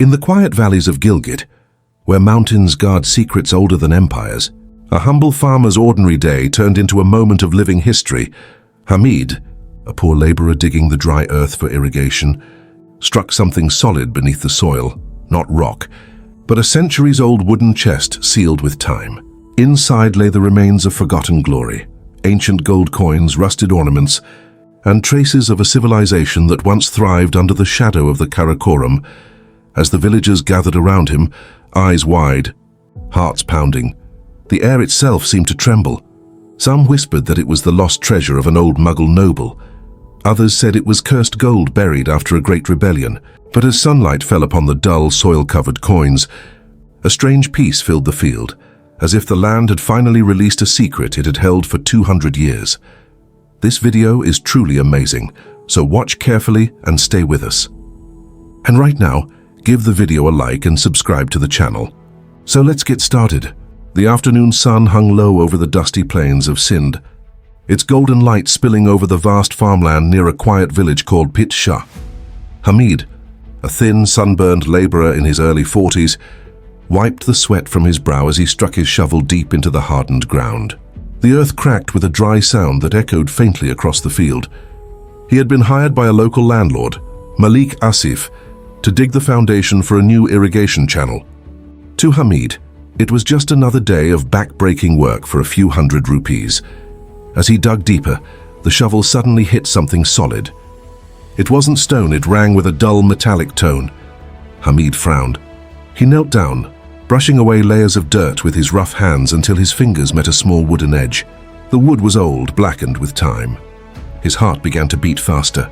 In the quiet valleys of Gilgit, where mountains guard secrets older than empires, a humble farmer's ordinary day turned into a moment of living history. Hamid, a poor laborer digging the dry earth for irrigation, struck something solid beneath the soil, not rock, but a centuries-old wooden chest sealed with time. Inside lay the remains of forgotten glory, ancient gold coins, rusted ornaments, and traces of a civilization that once thrived under the shadow of the Karakoram. As the villagers gathered around him, eyes wide, hearts pounding, the air itself seemed to tremble. Some whispered that it was the lost treasure of an old Mughal noble. Others said it was cursed gold buried after a great rebellion. But as sunlight fell upon the dull, soil-covered coins, a strange peace filled the field, as if the land had finally released a secret it had held for 200 years. This video is truly amazing, so watch carefully and stay with us. And right now, give the video a like and subscribe to the channel. So let's get started. The afternoon sun hung low over the dusty plains of Sindh, its golden light spilling over the vast farmland near a quiet village called Pit Shah. Hamid, a thin, sunburned laborer in his early 40s, wiped the sweat from his brow as he struck his shovel deep into the hardened ground. The earth cracked with a dry sound that echoed faintly across the field. He had been hired by a local landlord, Malik Asif, to dig the foundation for a new irrigation channel. To Hamid, it was just another day of back-breaking work for a few hundred rupees. As he dug deeper, the shovel suddenly hit something solid. It wasn't stone, it rang with a dull metallic tone. Hamid frowned. He knelt down, brushing away layers of dirt with his rough hands until his fingers met a small wooden edge. The wood was old, blackened with time. His heart began to beat faster.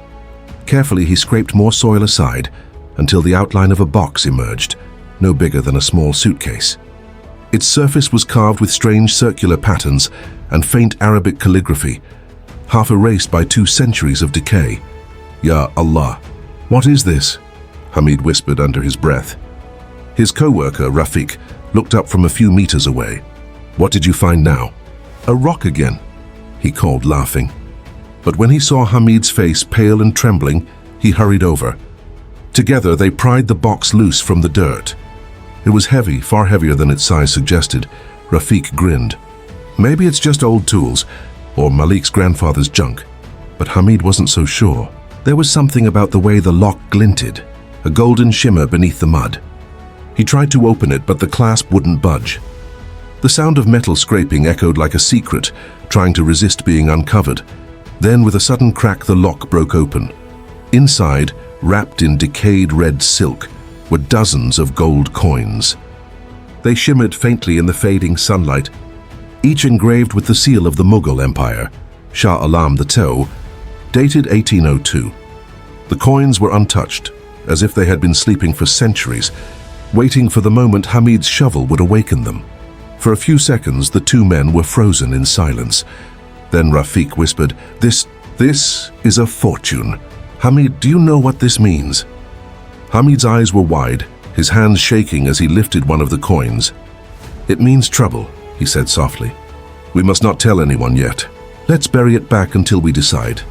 Carefully, he scraped more soil aside until the outline of a box emerged, no bigger than a small suitcase. Its surface was carved with strange circular patterns and faint Arabic calligraphy, half erased by 2 centuries of decay. Ya Allah, what is this? Hamid whispered under his breath. His co-worker, Rafiq, looked up from a few meters away. What did you find now? A rock again, he called, laughing. But when he saw Hamid's face pale and trembling, he hurried over. Together, they pried the box loose from the dirt. It was heavy, far heavier than its size suggested. Rafiq grinned. Maybe it's just old tools, or Malik's grandfather's junk. But Hamid wasn't so sure. There was something about the way the lock glinted, a golden shimmer beneath the mud. He tried to open it, but the clasp wouldn't budge. The sound of metal scraping echoed like a secret, trying to resist being uncovered. Then, with a sudden crack, the lock broke open. Inside, wrapped in decayed red silk, were dozens of gold coins. They shimmered faintly in the fading sunlight, each engraved with the seal of the Mughal Empire, Shah Alam II, dated 1802. The coins were untouched, as if they had been sleeping for centuries, waiting for the moment Hamid's shovel would awaken them. For a few seconds, the 2 men were frozen in silence. Then Rafiq whispered, This is a fortune. Hamid, do you know what this means? Hamid's eyes were wide, his hands shaking as he lifted one of the coins. It means trouble, he said softly. We must not tell anyone yet. Let's bury it back until we decide.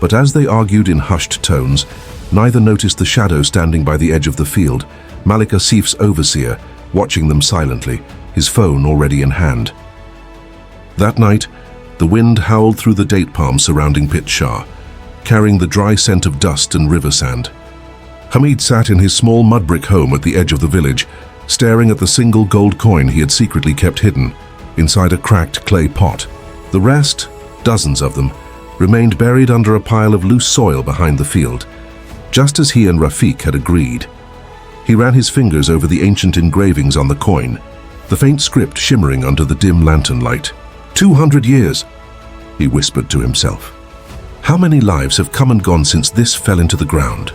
But as they argued in hushed tones, neither noticed the shadow standing by the edge of the field, Malik Asif's overseer, watching them silently, his phone already in hand. That night, the wind howled through the date palms surrounding Pit Shah, carrying the dry scent of dust and river sand. Hamid sat in his small mud brick home at the edge of the village, staring at the single gold coin he had secretly kept hidden inside a cracked clay pot. The rest, dozens of them, remained buried under a pile of loose soil behind the field, just as he and Rafiq had agreed. He ran his fingers over the ancient engravings on the coin, the faint script shimmering under the dim lantern light. 200 years, he whispered to himself. How many lives have come and gone since this fell into the ground?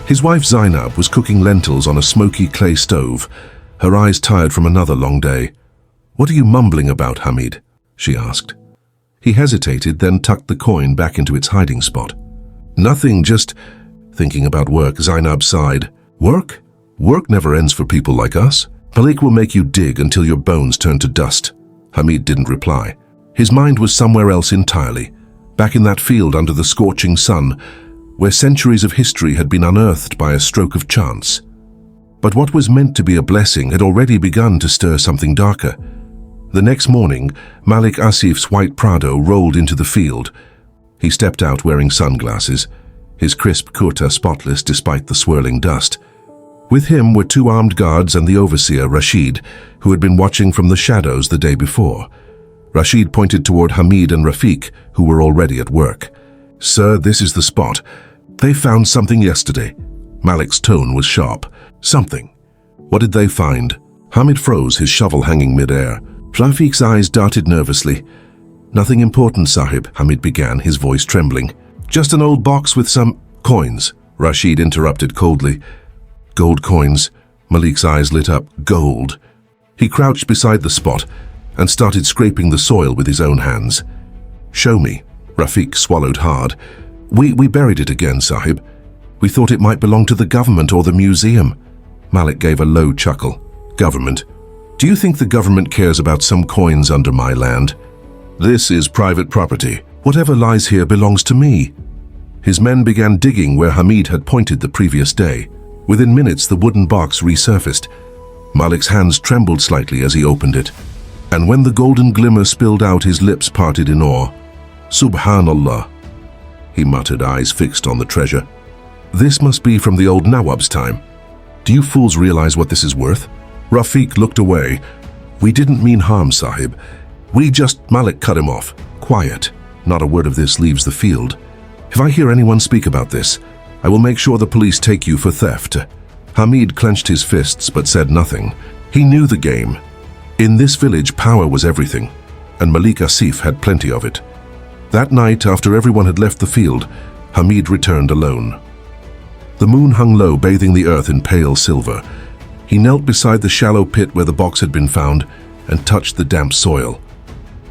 His wife Zainab was cooking lentils on a smoky clay stove, her eyes tired from another long day. What are you mumbling about, Hamid? She asked. He hesitated, then tucked the coin back into its hiding spot. Nothing, just thinking about work, Zainab sighed. Work? Work never ends for people like us. Malik will make you dig until your bones turn to dust. Hamid didn't reply. His mind was somewhere else entirely, back in that field under the scorching sun, where centuries of history had been unearthed by a stroke of chance. But what was meant to be a blessing had already begun to stir something darker. The next morning, Malik Asif's white Prado rolled into the field. He stepped out wearing sunglasses, his crisp kurta spotless despite the swirling dust. With him were 2 armed guards and the overseer, Rashid, who had been watching from the shadows the day before. Rashid pointed toward Hamid and Rafiq, who were already at work. "Sir, this is the spot. They found something yesterday." Malik's tone was sharp. "Something. What did they find?" Hamid froze, his shovel hanging mid-air. Rafiq's eyes darted nervously. "Nothing important, Sahib," Hamid began, his voice trembling. "Just an old box with some coins," Rashid interrupted coldly. "Gold coins." Malik's eyes lit up. "Gold." He crouched beside the spot and started scraping the soil with his own hands. "Show me." Rafiq swallowed hard. We buried it again, Sahib. We thought it might belong to the government or the museum." Malik gave a low chuckle. "Government? Do you think the government cares about some coins under my land? This is private property. Whatever lies here belongs to me." His men began digging where Hamid had pointed the previous day. Within minutes, the wooden box resurfaced. Malik's hands trembled slightly as he opened it. And when the golden glimmer spilled out, his lips parted in awe. "Subhanallah," he muttered, eyes fixed on the treasure. "This must be from the old Nawab's time. Do you fools realize what this is worth?" Rafiq looked away. "We didn't mean harm, Sahib. Malik cut him off. Quiet. Not a word of this leaves the field. If I hear anyone speak about this, I will make sure the police take you for theft." Hamid clenched his fists but said nothing. He knew the game. In this village, power was everything, and Malik Asif had plenty of it. That night, after everyone had left the field, Hamid returned alone. The moon hung low, bathing the earth in pale silver. He knelt beside the shallow pit where the box had been found and touched the damp soil.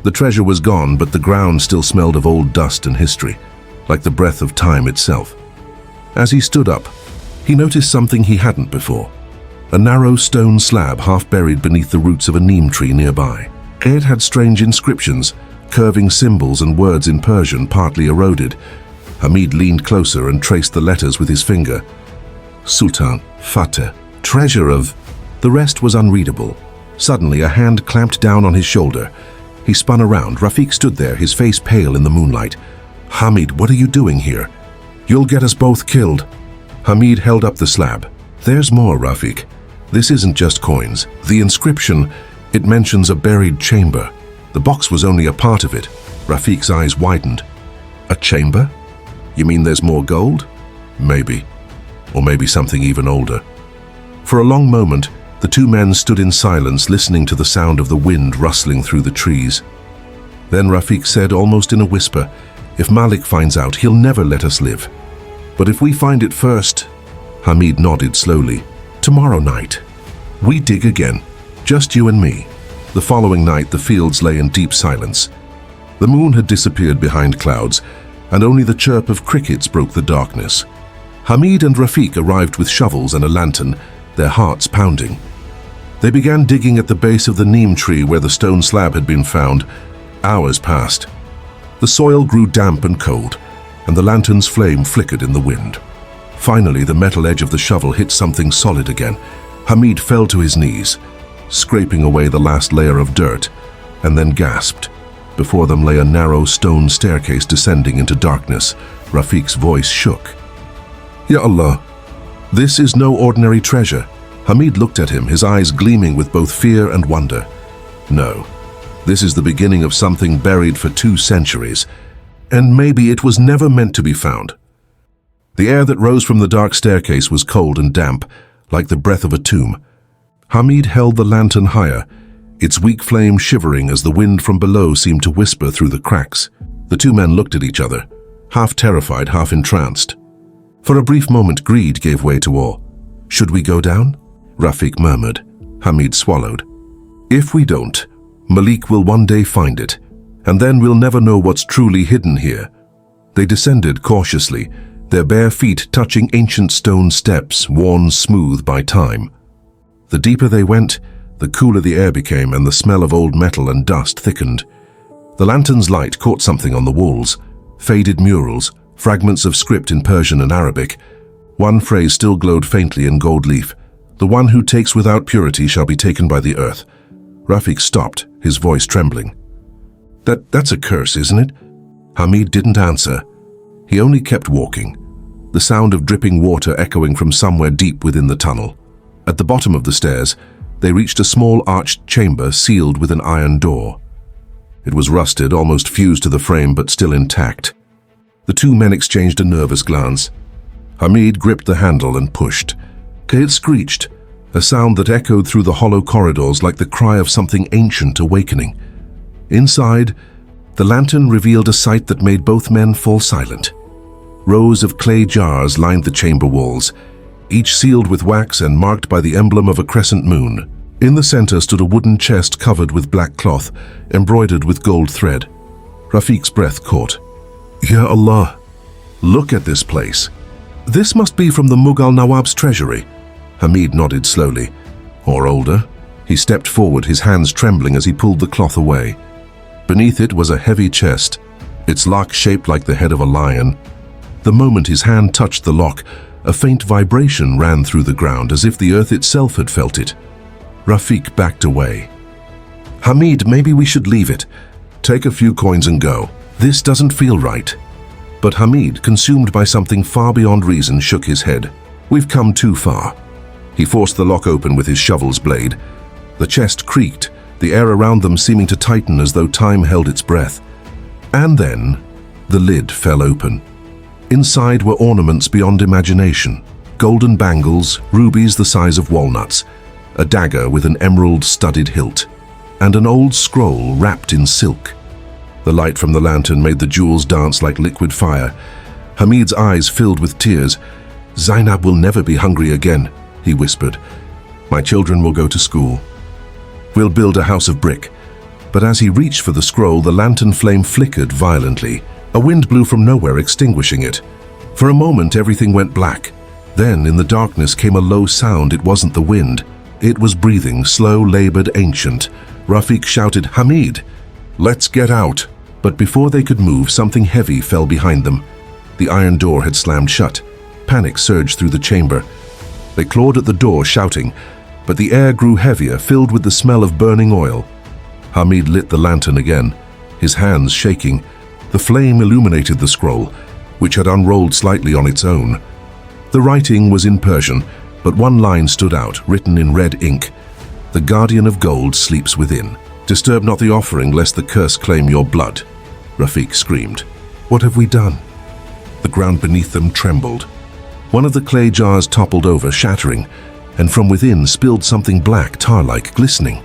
The treasure was gone, but the ground still smelled of old dust and history, like the breath of time itself. As he stood up, he noticed something he hadn't before. A narrow stone slab half buried beneath the roots of a neem tree nearby. It had strange inscriptions, curving symbols and words in Persian, partly eroded. Hamid leaned closer and traced the letters with his finger. Sultan, Fateh, treasure of... The rest was unreadable. Suddenly, a hand clamped down on his shoulder. He spun around. Rafiq stood there, his face pale in the moonlight. "Hamid, what are you doing here? You'll get us both killed." Hamid held up the slab. "There's more, Rafiq. This isn't just coins. The inscription, it mentions a buried chamber. The box was only a part of it." Rafiq's eyes widened. "A chamber? You mean there's more gold?" "Maybe. Or maybe something even older." For a long moment, the 2 men stood in silence, listening to the sound of the wind rustling through the trees. Then Rafiq said, almost in a whisper, "If Malik finds out, he'll never let us live. But if we find it first..." Hamid nodded slowly. "Tomorrow night, we dig again. Just you and me." The following night, the fields lay in deep silence. The moon had disappeared behind clouds, and only the chirp of crickets broke the darkness. Hamid and Rafiq arrived with shovels and a lantern, their hearts pounding. They began digging at the base of the neem tree where the stone slab had been found. Hours passed. The soil grew damp and cold, and the lantern's flame flickered in the wind. Finally, the metal edge of the shovel hit something solid again. Hamid fell to his knees, scraping away the last layer of dirt, and then gasped. Before them lay a narrow stone staircase descending into darkness. Rafiq's voice shook. "Ya Allah, this is no ordinary treasure." Hamid looked at him, his eyes gleaming with both fear and wonder. "No, this is the beginning of something buried for 2 centuries, and maybe it was never meant to be found." The air that rose from the dark staircase was cold and damp, like the breath of a tomb. Hamid held the lantern higher, its weak flame shivering as the wind from below seemed to whisper through the cracks. The 2 men looked at each other, half terrified, half entranced. For a brief moment, greed gave way to awe. "Should we go down?" Rafiq murmured. Hamid swallowed. "If we don't, Malik will one day find it, and then we'll never know what's truly hidden here." They descended cautiously, their bare feet touching ancient stone steps worn smooth by time. The deeper they went, the cooler the air became, and the smell of old metal and dust thickened. The lantern's light caught something on the walls, faded murals, fragments of script in Persian and Arabic. One phrase still glowed faintly in gold leaf. The one who takes without purity shall be taken by the earth. Rafik stopped, his voice trembling. That's a curse, isn't it? Hamid didn't answer. He only kept walking, the sound of dripping water echoing from somewhere deep within the tunnel. At the bottom of the stairs, they reached a small arched chamber sealed with an iron door. It was rusted, almost fused to the frame, but still intact. The two men exchanged a nervous glance. Hamid gripped the handle and pushed. It screeched, a sound that echoed through the hollow corridors like the cry of something ancient awakening. Inside, the lantern revealed a sight that made both men fall silent. Rows of clay jars lined the chamber walls, each sealed with wax and marked by the emblem of a crescent moon. In the center stood a wooden chest covered with black cloth, embroidered with gold thread. Rafik's breath caught. Ya Allah, look at this place. This must be from the Mughal Nawab's treasury. Hamid nodded slowly. Or older. He stepped forward, his hands trembling as he pulled the cloth away. Beneath it was a heavy chest, its lock shaped like the head of a lion. The moment his hand touched the lock, a faint vibration ran through the ground as if the earth itself had felt it. Rafik backed away. Hamid, maybe we should leave it. Take a few coins and go. This doesn't feel right. But Hamid, consumed by something far beyond reason, shook his head. We've come too far. He forced the lock open with his shovel's blade. The chest creaked, the air around them seeming to tighten as though time held its breath. And then, the lid fell open. Inside were ornaments beyond imagination. Golden bangles, rubies the size of walnuts, a dagger with an emerald-studded hilt, and an old scroll wrapped in silk. The light from the lantern made the jewels dance like liquid fire. Hamid's eyes filled with tears. Zainab will never be hungry again, he whispered. My children will go to school. We'll build a house of brick. But as he reached for the scroll, the lantern flame flickered violently. A wind blew from nowhere, extinguishing it. For a moment, everything went black. Then, in the darkness, came a low sound. It wasn't the wind. It was breathing, slow, labored, ancient. Rafik shouted, Hamid, let's get out. But before they could move, something heavy fell behind them. The iron door had slammed shut. Panic surged through the chamber. They clawed at the door, shouting, but the air grew heavier, filled with the smell of burning oil. Hamid lit the lantern again, his hands shaking. The flame illuminated the scroll, which had unrolled slightly on its own. The writing was in Persian, but one line stood out, written in red ink. The guardian of gold sleeps within. Disturb not the offering, lest the curse claim your blood. Rafik screamed. What have we done? The ground beneath them trembled. One of the clay jars toppled over, shattering, and from within spilled something black, tar-like, glistening.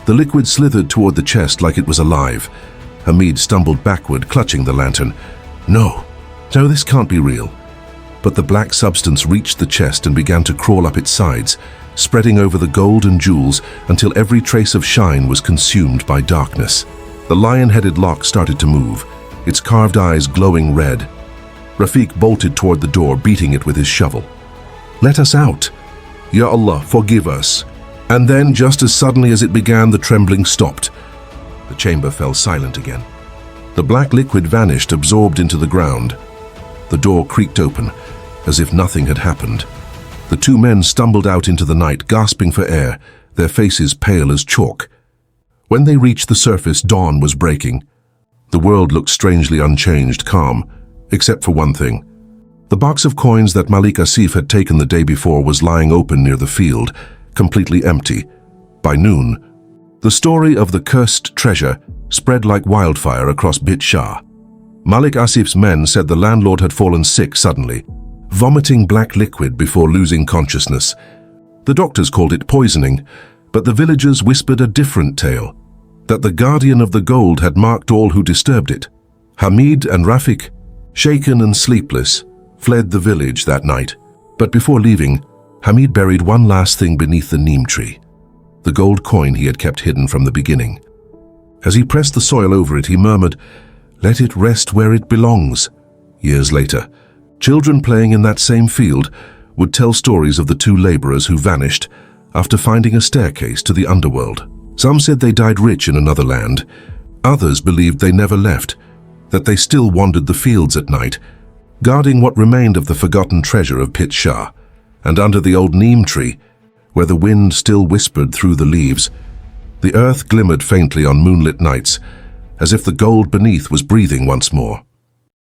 The liquid slithered toward the chest like it was alive. Hamid stumbled backward, clutching the lantern. No, this can't be real. But the black substance reached the chest and began to crawl up its sides, spreading over the gold and jewels until every trace of shine was consumed by darkness. The lion-headed lock started to move, its carved eyes glowing red. Rafik bolted toward the door, beating it with his shovel. Let us out. Ya Allah, forgive us. And then, just as suddenly as it began, the trembling stopped. The chamber fell silent again. The black liquid vanished, absorbed into the ground. The door creaked open, as if nothing had happened. The two men stumbled out into the night, gasping for air, their faces pale as chalk. When they reached the surface, dawn was breaking. The world looked strangely unchanged, calm, except for one thing. The box of coins that Malik Asif had taken the day before was lying open near the field, completely empty. By noon, the story of the cursed treasure spread like wildfire across Bit Shah. Malik Asif's men said the landlord had fallen sick suddenly, vomiting black liquid before losing consciousness. The doctors called it poisoning, but the villagers whispered a different tale, that the guardian of the gold had marked all who disturbed it. Hamid and Rafik, shaken and sleepless, fled the village that night. But before leaving, Hamid buried one last thing beneath the neem tree, the gold coin he had kept hidden from the beginning. As he pressed the soil over it, he murmured, "Let it rest where it belongs." Years later, children playing in that same field would tell stories of the two laborers who vanished after finding a staircase to the underworld. Some said they died rich in another land. Others believed they never left, that they still wandered the fields at night, guarding what remained of the forgotten treasure of Pit Shah. And under the old neem tree, where the wind still whispered through the leaves. The earth glimmered faintly on moonlit nights, as if the gold beneath was breathing once more.